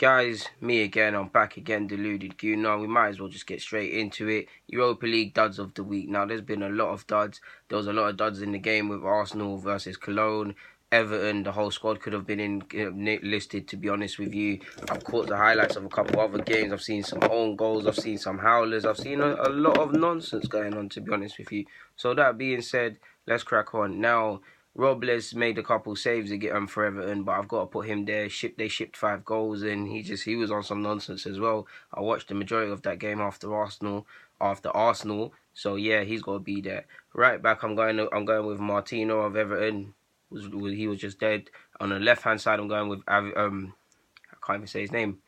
Guys, me again, I'm back again, deluded goon. Now we might as well just get straight into it. Europa League duds of the week. Now there's been a lot of duds. There was a lot of duds in the game with Arsenal versus Cologne. Everton, the whole squad could have been listed, to be honest with you. I've caught the highlights of a couple other games. I've seen some own goals. I've seen some howlers. I've seen a lot of nonsense going on, to be honest with you. So that being said, let's crack on. Now, Robles made a couple saves again for Everton, but I've got to put him there. They shipped 5 goals, and he was on some nonsense as well. I watched the majority of that game after Arsenal. So yeah, he's got to be there. Right back, I'm going with Martino of Everton. He was just dead. On the left hand side, I'm going with I can't even say his name.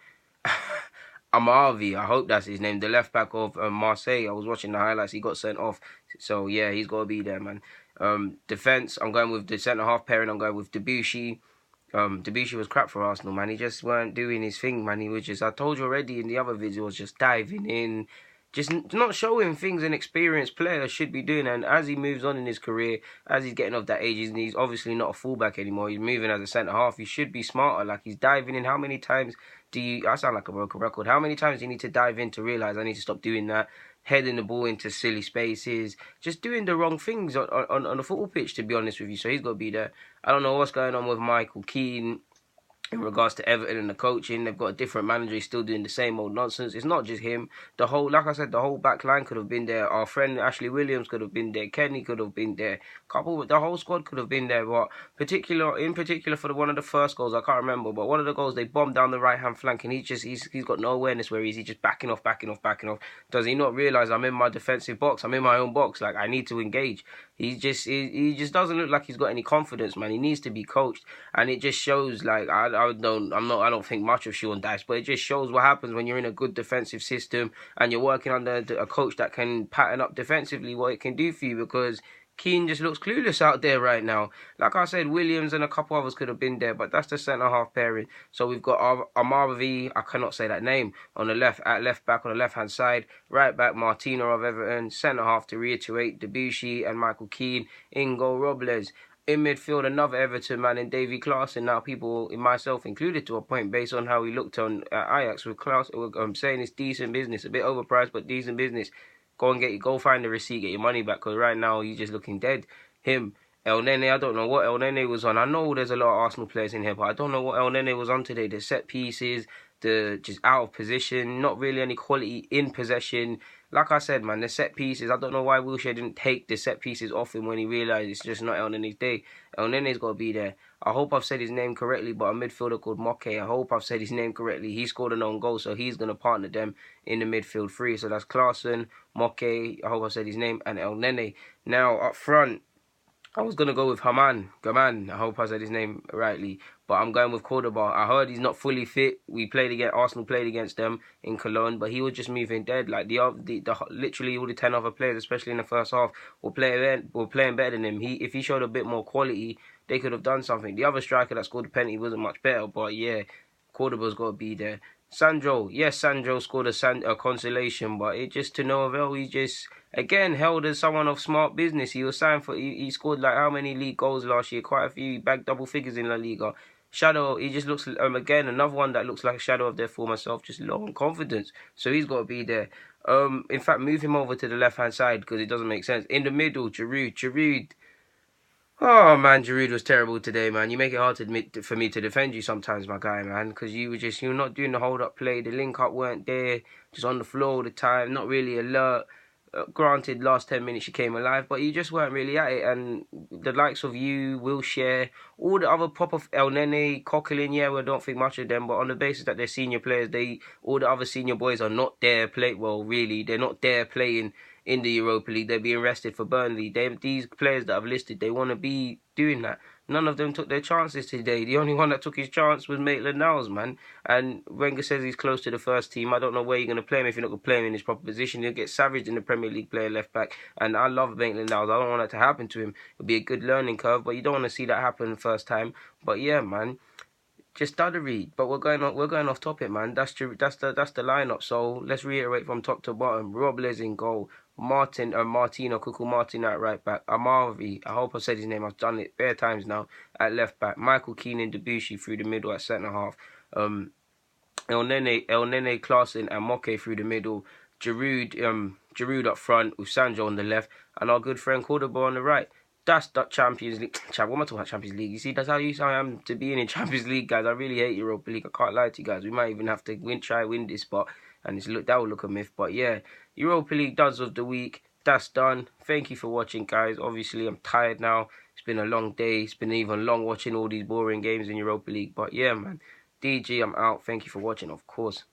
Amarvi, I hope that's his name. The left back of Marseille. I was watching the highlights. He got sent off. So yeah, he's got to be there, man. Defense, I'm going with the centre half pairing. I'm going with Debuchy. Debuchy was crap for Arsenal, man. He just weren't doing his thing, man. He was just, I told you already in the other video, was just diving in, just not showing things an experienced player should be doing. And as he moves on in his career, as he's getting off that age, he's obviously not a fullback anymore. He's moving as a centre half. He should be smarter. Like, he's diving in. How many times I sound like a broken record. How many times do you need to dive in to realise I need to stop doing that? Heading the ball into silly spaces, just doing the wrong things on the football pitch, to be honest with you. So he's got to be there. I don't know what's going on with Micheal Keane in regards to Everton and the coaching. They've got a different manager. He's still doing the same old nonsense. It's not just him. Like I said, the whole back line could have been there. Our friend Ashley Williams could have been there. Kenny could have been there. The whole squad could have been there. But in particular for one of the first goals, I can't remember, but one of the goals, they bombed down the right hand flank, and he's got no awareness where he's just backing off. Does he not realise I'm in my defensive box? I'm in my own box. Like, I need to engage. He just doesn't look like he's got any confidence, man. He needs to be coached, and it just shows. Like, I don't think much of Sean Dyche, but it just shows what happens when you're in a good defensive system and you're working under a coach that can pattern up defensively, what it can do for you, because Keane just looks clueless out there right now. Like I said, Williams and a couple others could have been there, but that's the centre-half pairing. So we've got Amarvi, I cannot say that name, on the left back on the left-hand side. Right back, Martino of Everton. Centre-half, to reiterate, Debuchy and Micheal Keane. In goal, Robles. In midfield, another Everton man in Davy Klaassen. Now, people, myself included to a point, based on how he looked on Ajax with Klaassen, I'm saying it's decent business. A bit overpriced, but decent business. Go find the receipt, get your money back, because right now he's just looking dead. Him, El Nene, I don't know what El Nene was on. I know there's a lot of Arsenal players in here, but I don't know what El Nene was on today. The set pieces, the just out of position, not really any quality in possession. Like I said, man, the set pieces, I don't know why Wilshere didn't take the set pieces off him when he realised it's just not El Nene's day. El Nene's got to be there. I hope I've said his name correctly, but a midfielder called Moke, I hope I've said his name correctly. He scored an own goal, so he's going to partner them in the midfield three. So that's Klaassen, Moke, I hope I've said his name, and El Nene. Now, up front, I was going to go with Gaman, I hope I said his name rightly, but I'm going with Cordoba. I heard he's not fully fit. Arsenal played against them in Cologne, but he was just moving dead. Like, literally all the 10 other players, especially in the first half, were playing better than him. If he showed a bit more quality, they could have done something. The other striker that scored the penalty wasn't much better, but yeah, Cordoba's got to be there. Sandro scored a consolation, but it just to no avail. He just, again, held as someone of smart business. He was signed for, he scored like how many league goals last year? Quite a few. He bagged double figures in La Liga. Shadow, he just looks, again, another one that looks like a shadow of their former self, just low on confidence. So he's got to be there. In fact, move him over to the left-hand side, because it doesn't make sense. In the middle, Giroud. Oh man, Giroud was terrible today, man. You make it hard for me to defend you sometimes, my guy, man, because you're not doing the hold-up play. The link-up weren't there, just on the floor all the time, not really alert. Granted, last 10 minutes you came alive, but you just weren't really at it. And the likes of you, Wilshere, all the other El Nene, Coquelin, yeah, we don't think much of them, but on the basis that they're senior players, all the other senior boys are not there they're not there playing in the Europa League. They're being rested for Burnley. These players that I've listed, they want to be doing that. None of them took their chances today. The only one that took his chance was Maitland-Niles, man. And Wenger says he's close to the first team. I don't know where you're going to play him if you're not going to play him in his proper position. He'll get savaged in the Premier League player left-back. And I love Maitland-Niles. I don't want that to happen to him. It'll be a good learning curve, but you don't want to see that happen the first time. But yeah, man, just duddery. But we're going off topic, man. That's the lineup. So let's reiterate from top to bottom. Robles in goal. Martino, Cuckoo Martin at right back. Amarvi, I hope I said his name. I've done it bare times now, at left back. Micheal Keane and Debuchy through the middle at centre half. El Nene, Klaassen, and Moke through the middle. Giroud up front with Sancho on the left, and our good friend Cordoba on the right. That's the Champions League. Chat, what am I talking about Champions League? You see, that's how used I am to being in Champions League, guys. I really hate Europa League. I can't lie to you guys. We might even have to try win this spot, and that will look a myth. But yeah, Europa League duds of the week. That's done. Thank you for watching, guys. Obviously, I'm tired now. It's been a long day. It's been even long watching all these boring games in Europa League. But yeah, man. DG, I'm out. Thank you for watching, of course.